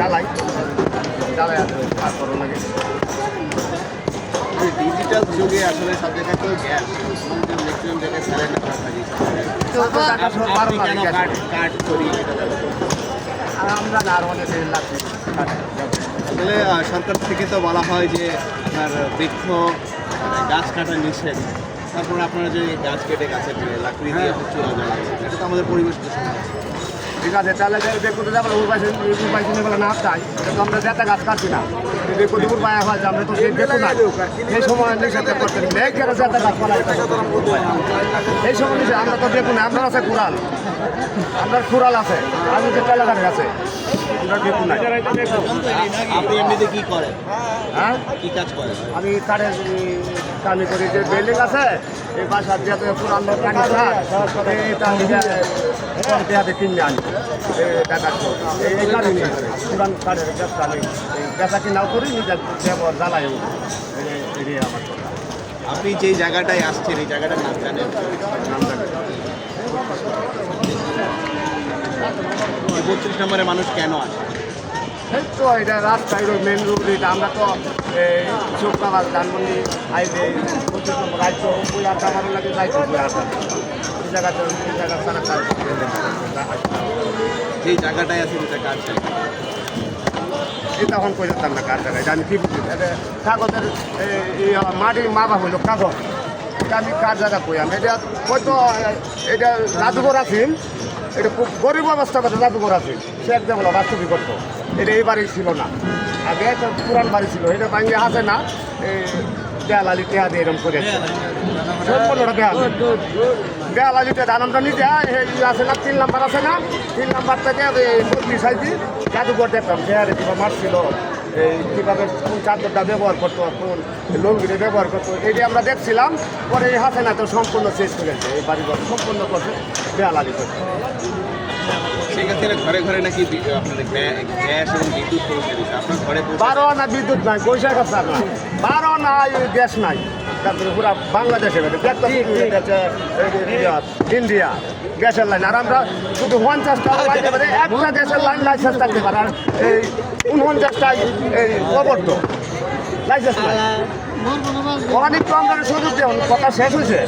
জ্বালাই তারপরও লাগে। ডিজিটাল যুগে আসলে সব জায়গায় তো গ্যাস ম্যাক্সিমাম জায়গায় স্যালাইন কাট করি আমরা না আর অনেক লাগছে। আসলে সরকার থেকে তো বলা হয় যে আপনার বৃক্ষ গাছ কাটা নিষেধ, তারপরে আপনারা যে গাছ কেটে গাছের লাকড়ি দিয়ে চুলা জ্বালাচ্ছেন, এটা তো আমাদের পরিবেশ দূষণ আছে। ঠিক আছে, তাহলে দেখুন আমরা উপায় বলে না চাই, কিন্তু আমরা যেতে গাছ কাটছি না। যদি কতগুলো পায়া হয় যে আমরা তো সেই দেখুন না এই সময় নিষেধ করতেন কেন যেতে গাছ পালাই এই সময় নিষেধ আমরা তো দেখুন না। আপনার আছে কুড়াল, আপনার কুড়াল আছে, আমি যে তেলাঘাটের আছে আমরা দেখুন না। আপনি এমনিতে কি করেন? হ্যাঁ, কি কাজ করেন? আমি কাঠের কামি করি। যে বিল্ডিং আছে এই বাসার যাতে পুরান হাতে কিনে আনি টাকা এই কাঠে নিয়ে পুরান কাঠের ব্যবসা আমি পেশা কিনাও করি, নিজের ব্যবহার জ্বালাই আমার। আপনি যেই জায়গাটায় আসছেন এই জায়গাটার নাম জানেন? নাম জানি 32 নম্বরে মানুষ কেন আসে? এই তো এটা রাস্তায় মেন রোড, এটা আমরা তো শুক্রবার ধানমন্ডি হাইওয়ে 25 নম্বর রাইতো ওই আড্ডা ভালো লাগে যাইতো ওই আড্ডা এই জায়গাতে এই জায়গা সারা কাজ যেই জায়গাটায় আছে ওটা কার জায়গা? এই তখন করে যেতাম না কার জায়গায়, আমি কি বুঝি কাগজের মাটি মাপা হইল কাগজ, এটা আমি কার জায়গা কই আমি এটা হয়তো এটা জাদুঘর আছেন, এটা খুব গরিব অবস্থা করতো জাদুঘর আছে, সে একদম বাস্তবিক করতো। এটা এই বাড়ি ছিল না, আগে একটা পুরান বাড়ি ছিল, এটা ভাঙিয়ে আসে না এই দেয়ালালি টেহা দিয়ে এরকম করে সম্পূর্ণটা দেয়ালালিতে ধানটা নিজে আছে না 3 নাম্বার আছে না, 3 নাম্বার থেকে মূর্তি সাইজি জাদুঘর দেখতাম, চেয়ারে কিংবা মারছিল এই কীভাবে কোন চাদরটা ব্যবহার করতো, কোন লঙ্গিটা ব্যবহার করতো, এটি আমরা দেখছিলাম। পরে এই হাসেনা তো সম্পূর্ণ শেষ করেছে, এই বাড়িঘর সম্পূর্ণ করছে দেয়ালালি করছে। সেক্ষেত্রে ঘরে ঘরে নাকি আপনাদের গ্যাস এবং বিদ্যুৎ পৌঁছে দিচ্ছে, আপনার ঘরে 12 আনা বিদ্যুৎ নাই, পয়সা কাছে নাই, 12 আনা গ্যাস নাই। তারপরে পুরা বাংলাদেশে ইন্ডিয়া গ্যাসের লাইন, আর আমরা শুধু 50টা একটা গ্যাসের লাইন লাইসেন্স থাকতে পারে, আর এই 49টাই এই অবদ্ধ লাইসেন্স নাই। অনেক কম সুযোগ দেওয়া কথা শেষ হয়েছে।